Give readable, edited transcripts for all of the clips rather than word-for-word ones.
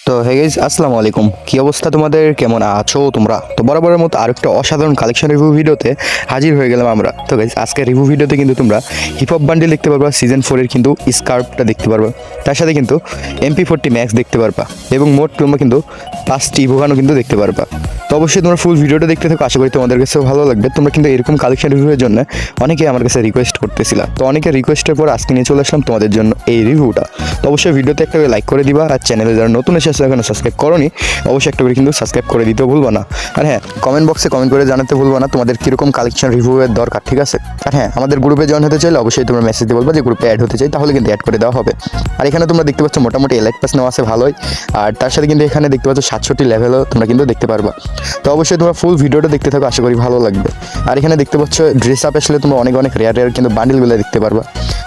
তো hey guys, আসসালামু আলাইকুম। কি অবস্থা তোমাদের, কেমন আছো তোমরা? তো বরাবরের মতো আরেকটা অসাধারণ কালেকশন রিভিউ ভিডিওতে হাজির হয়ে গেলাম আমরা। তো গাইস, আজকে রিভিউ ভিডিওতে কিন্তু তোমরা হিপহপ বান্ডেল দেখতে পারবা, সিজন 4 এর কিন্তু স্কার্পটা দেখতে পারবা, তার সাথে কিন্তু MP40 ম্যাক্স দেখতে পারবা এবং মোট তোমরা কিন্তু 5টি ইভোগানও কিন্তু দেখতে পারবা। তো অবশ্যই তোমরা ফুল ভিডিওটা দেখতে থাকো, আশা করি তোমাদের কাছেও ভালো লাগবে। তোমরা কিন্তু এরকম কালেকশন রিভিউয়ের জন্য অনেকেই আমার কাছে রিকোয়েস্ট করতেছিলা, তো অনেকের রিকোয়েস্টের পর আজকে নিয়ে চলে আসলাম তোমাদের জন্য এই রিভিউটা। তো অবশ্যই ভিডিওতে একটা লাইক করে দিবা, আর চ্যানেলে যারা নতুন এসেছে এখনো সাবস্ক্রাইব করোনি অবশ্যই একটা করে কিন্তু সাবস্ক্রাইব করে দিতেও ভুলবো না। আর হ্যাঁ, কমেন্ট বক্সে কমেন্ট করে জানাতে ভুলবো না তোমাদের কীরকম কালেকশন রিভিউয়ের দরকার, ঠিক আছে? আর হ্যাঁ, আমাদের গ্রুপে জয়েন হতে চাইলে অবশ্যই তোমরা মেসেজ দিয়ে বলবা যে গ্রুপে অ্যাড হতে চাই, তাহলে কিন্তু অ্যাড করে দেওয়া হবে। আর এখানে তোমরা দেখতে পাচ্ছ মোটামুটি এলাইট পাস নেওয়া আছে ভালোই, আর তার সাথে কিন্তু এখানে দেখতে পাচ্ছ 67 লেভেলও তোমরা কিন্তু দেখতে পারবা। তো অবশ্যই তোমরা ফুল ভিডিওটা দেখতে থাকো, আশা করি ভালো লাগবে। আর এখানে দেখতে পাচ্ছ ড্রেস আপ আসলে তোমরা অনেক রেয়ার কিন্তু বান্ডেলগুলো দেখতে পারবা,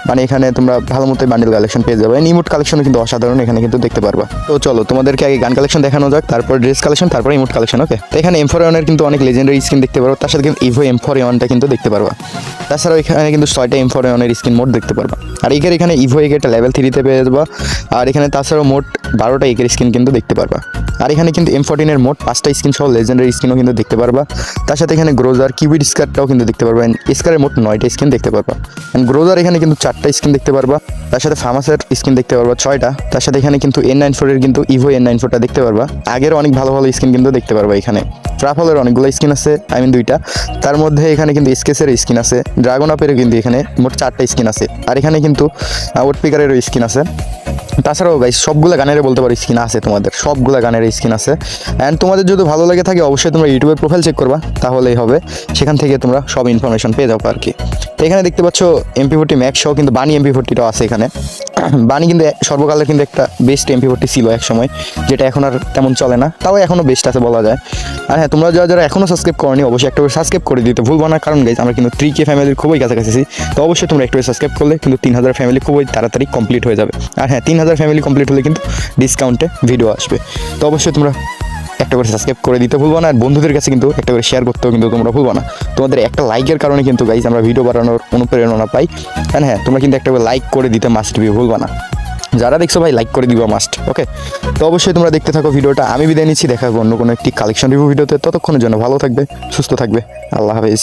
মানে এখানে তোমরা ভালো মতো বান্ডেল কালেকশন পেয়ে যাবে। ইমোট কালেকশনও কিন্তু অসাধারণ এখানে কিন্তু দেখতে পারবা। তো চলো তোমাদেরকে আগে গান কালেকশন দেখানো যাক, তারপর ড্রেস কালেকশন, তারপর ইমোট কালেকশন। ওকে, তো এখানে M4A1 এর কিন্তু অনেক লেজেন্ডারি স্কিন দেখতে পারবা, তার সাথে কিন্তু ইভো M4A1টা কিন্তু দেখতে পারবা। তাছাড়াও এখানে কিন্তু 6টা M4A1 এর স্কিন মোট দেখতে পারবা। আর এখানে ইভো একেটা লেভেল 3তে পেয়ে যাবা। আর এখানে তাছাড়াও মোট 12টা একের স্কিন কিন্তু দেখতে পারবা। আর এখানে কিন্তু M14 এর মোট 5টা স্কিন সহ লেজেন্ডারি স্কিনও কিন্তু দেখতে পারবা। তার সাথে এখানে গ্রোজার কিউবিড স্কারটাও কিন্তু দেখতে পারবা। স্কারের মোট 9টা স্কিন দেখতে পারবা। গ্রোজার এখানে কিন্তু 4টা স্কিন দেখতে পারবা। তার সাথে ফার্মাসের স্কিন দেখতে পারবা 6টা। তার সাথে এখানে কিন্তু N94 এর কিন্তু ইভো N94টা দেখতে পারবা। আগের অনেক ভালো ভালো স্কিন কিন্তু দেখতে পারবা। এখানে ট্রাফলের অনেকগুলো স্কিন আছে, দুইটা। তার মধ্যে এখানে কিন্তু স্কেসের স্কিন আছে, ড্রাগন আপেরও কিন্তু এখানে মোট 4টা স্কিন আছে। আর এখানে কিন্তু ওটপিকারেরও স্কিন আছে। তাছাড়াও গাইস সবগুলো গানের বলতে পারো স্কিন আছে, তোমাদের সবগুলো গানের স্কিন আছে। অ্যান্ড তোমাদের যদি ভালো লাগে থাকে অবশ্যই তোমরা ইউটিউবের প্রোফাইল চেক করবা, তাহলেই হবে। সেখান থেকে তোমরা সব ইনফরমেশন পেয়ে যাবো আর কি। তো এখানে দেখতে পাচ্ছ MP40 ম্যাক্স সহ কিন্তু বানি MP40টাও আছে এখানে। বানি কিন্তু সর্বকালের কিন্তু একটা বেস্ট MP40 ছিল এক সময়, যেটা এখন আর তেমন চলে না, তাও এখনও বেস্ট আছে বলা যায়। আর হ্যাঁ, তোমরা যারা এখনও সাবস্ক্রাইব করনি অবশ্যই একটা করে সাবস্ক্রাইব করে দিতে ভুলবো না, কারণ গাইজ আমরা কিন্তু 3K ফ্যামিলির খুবই কাছাকাছি। তো অবশ্যই তোমরা একটু সাবস্ক্রাইব করলে কিন্তু 3000 ফ্যামিলি খুবই তাড়াতাড়ি কমপ্লিট হয়ে যাবে। আর হ্যাঁ, 3000 ফ্যামিলি কমপ্লিট হলে কিন্তু ডিসকাউন্টে ভিডিও আসবে। তো অবশ্যই তোমরা একটা করে সাবস্ক্রাইব করে দিতে ভুলবো না, আর বন্ধুদের কাছে কিন্তু একটা করে শেয়ার করতেও কিন্তু তোমরা ভুলবো না। তোমাদের একটা লাইকের কারণে কিন্তু গাইজ আমরা ভিডিও বানানোর অনুপ্রেরণা পাই। আর হ্যাঁ, তোমরা কিন্তু একটা করে লাইক করে দিতে মাস্ট বি ভুলবা না। যারা দেখছো ভাই লাইক করে দিবা মাস্ট। ওকে, তো অবশ্যই তোমরা দেখতে থাকো ভিডিওটা। আমি বিদায় নিচ্ছি, দেখা হবে অন্য কোনো একটি কালেকশন রিভিউ ভিডিওতে। ততক্ষণের জন্য ভালো থাকবে, সুস্থ থাকবে। আল্লাহ হাফেজ।